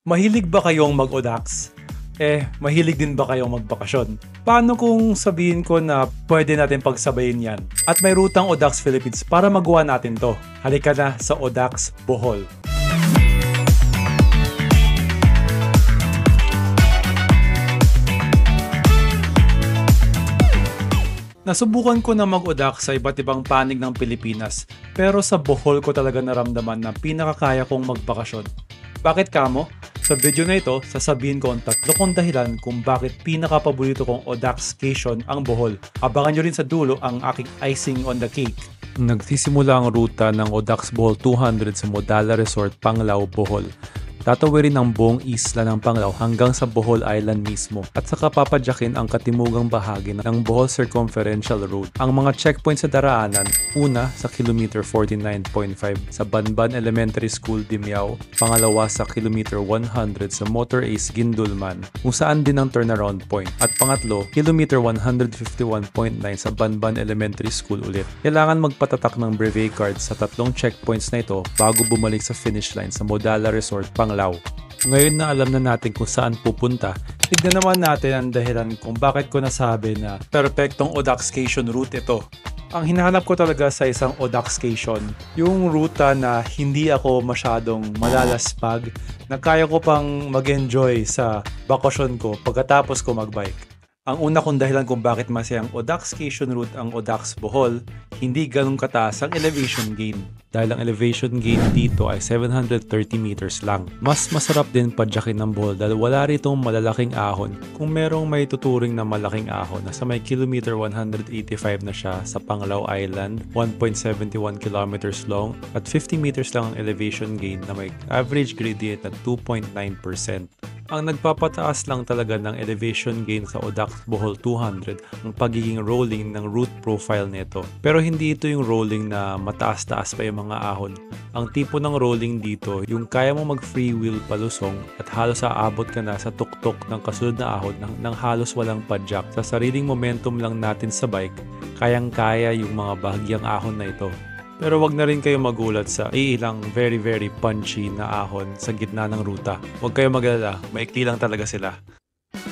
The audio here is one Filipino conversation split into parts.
Mahilig ba kayong mag-Odax? Mahilig din ba kayong magbakasyon? Paano kung sabihin ko na pwede natin pagsabayin yan? At may rutang Odax Philippines para magawa natin to. Halika na sa Odax Bohol. Nasubukan ko na mag-Odax sa iba't ibang panig ng Pilipinas, pero sa Bohol ko talaga naramdaman na pinakakaya kong magbakasyon. Bakit kamo? Sa video na ito, sasabihin ko ang 3 kong dahilan kung bakit pinakapaborito kong Odaxcation ang Bohol. Abangan nyo rin sa dulo ang aking icing on the cake. Nagsisimula ang ruta ng Odax Bohol 200 sa Modala Resort, Panglao, Bohol. Tatawirin ang buong isla ng Panglao hanggang sa Bohol Island mismo at saka papadyakin ang katimugang bahagi ng Bohol Circumferential Road. Ang mga checkpoints sa daraanan, una sa kilometer 49.5 sa Banban Elementary School, Dimiao, pangalawa sa kilometer 100 sa Motor Ace, Gindulman, kung saan din ang turnaround point, at pangatlo, kilometer 151.9 sa Banban Elementary School ulit. Kailangan magpatatak ng brevet card sa 3 checkpoints na ito bago bumalik sa finish line sa Modala Resort, Panglao. Ngayon na alam na natin kung saan pupunta, tignan naman natin ang dahilan kung bakit ko nasabi na perfectong Odaxcation route ito. Ang hinahanap ko talaga sa isang Odaxcation, yung ruta na hindi ako masyadong malalaspag, na kaya ko pang mag-enjoy sa bakasyon ko pagkatapos ko magbike. Ang una kong dahilan kung bakit masayang Odaxcation route ang Odax Bohol, hindi ganun kataas ang elevation gain. Dahil ang elevation gain dito ay 730 meters lang. Mas masarap din padyakin ng Bohol dahil wala ritong malalaking ahon. Kung merong may tuturing na malaking ahon, nasa may kilometer 185 na siya sa Panglao Island, 1.71 kilometers long, at 50 meters lang ang elevation gain na may average gradient na 2.9%. Ang nagpapataas lang talaga ng elevation gain sa Odax Bohol 200 ang pagiging rolling ng route profile nito. Pero hindi ito yung rolling na mataas-taas pa yung mga ahon. Ang tipo ng rolling dito, yung kaya mo mag-free wheel palusong at halos aabot ka na sa tuktok ng kasunod na ahon ng halos walang padyak. Sa sariling momentum lang natin sa bike, kayang-kaya yung mga bahagyang ahon na ito. Pero wag na rin kayo magulat sa ilang very punchy na ahon sa gitna ng ruta. Wag kayo mag-alala, maikli lang talaga sila.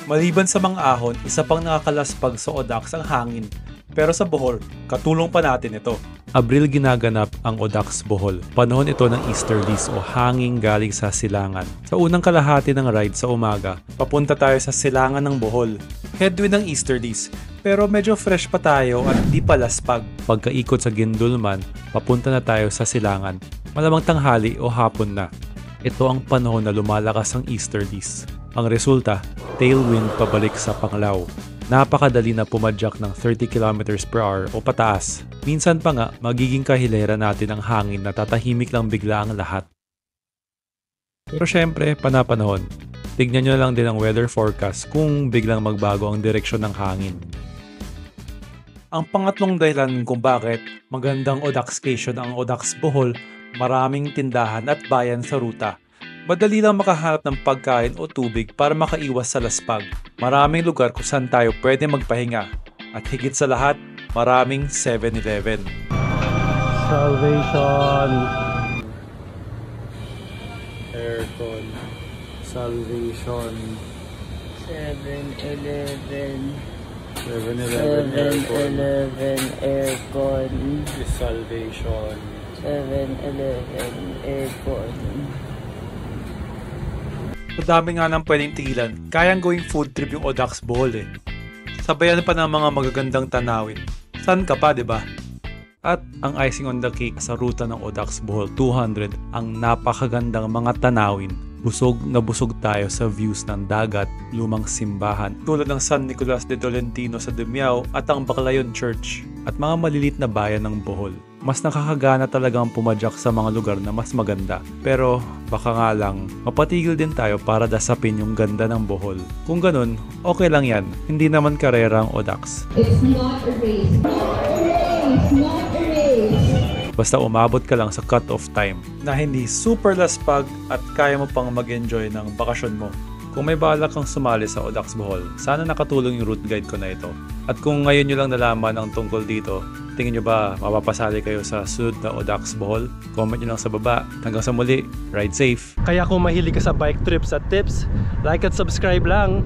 Maliban sa mga ahon, isa pang nakakalaspag sa Odax ang hangin. Pero sa Bohol, katulong pa natin ito. Abril ginaganap ang Odax Bohol. Panahon ito ng easterlies o hangin galing sa silangan. Sa unang kalahati ng ride sa umaga, papunta tayo sa silangan ng Bohol. Headwind ng easterlies, pero medyo fresh pa tayo at di pa laspag. Pagkaikot sa Gindulman, papunta na tayo sa silangan. Malamang tanghali o hapon na. Ito ang panahon na lumalakas ang easterlies. Ang resulta, tailwind pabalik sa Panglao. Napakadali na pumadyak ng 30 km per hour o pataas. Minsan pa nga, magiging kahilera natin ang hangin na tatahimik lang bigla ang lahat. Pero syempre, panapanahon. Tignan nyo lang din ang weather forecast kung biglang magbago ang direksyon ng hangin. Ang pangatlong dahilan kung bakit magandang Odaxcation ang Odax Bohol, maraming tindahan at bayan sa ruta. Madali lang makahanap ng pagkain o tubig para makaiwas sa laspag. Maraming lugar kung saan tayo pwede magpahinga. At higit sa lahat, maraming 7-Eleven. Salvation! Aircon. Salvation. 7-Eleven. 7-Eleven Aircon. Salvation. 7-Eleven Aircon. Madami nga nang pwedeng tigilan. Kayang gawing food trip yung Odax Bohol eh. Sabayan pa ng mga magagandang tanawin. Saan ka pa, diba? At ang icing on the cake sa ruta ng Odax Bohol 200, ang napakagandang mga tanawin. Busog na busog tayo sa views ng dagat, lumang simbahan, tulad ng San Nicolas de Tolentino sa Dimiao at ang Baclayon Church, at mga malilit na bayan ng Bohol. Mas nakakagana talagang pumadyak sa mga lugar na mas maganda. Pero baka nga lang, mapatigil din tayo para dasapin yung ganda ng Bohol. Kung ganun, okay lang yan. Hindi naman karera ang Odax. It's not a race. Not a race. Basta umabot ka lang sa cut-off time na hindi super laspag at kaya mo pang mag-enjoy ng bakasyon mo. Kung may balak kang sumali sa Odax Bohol, sana nakatulong yung route guide ko na ito. At kung ngayon nyo lang nalaman ang tungkol dito, Tingin nyo ba mapapasali kayo sa sunod na Audax Bohol? Comment nyo lang sa baba. Hanggang sa muli, ride safe! Kaya kung mahilig ka sa bike trips at tips, like at subscribe lang.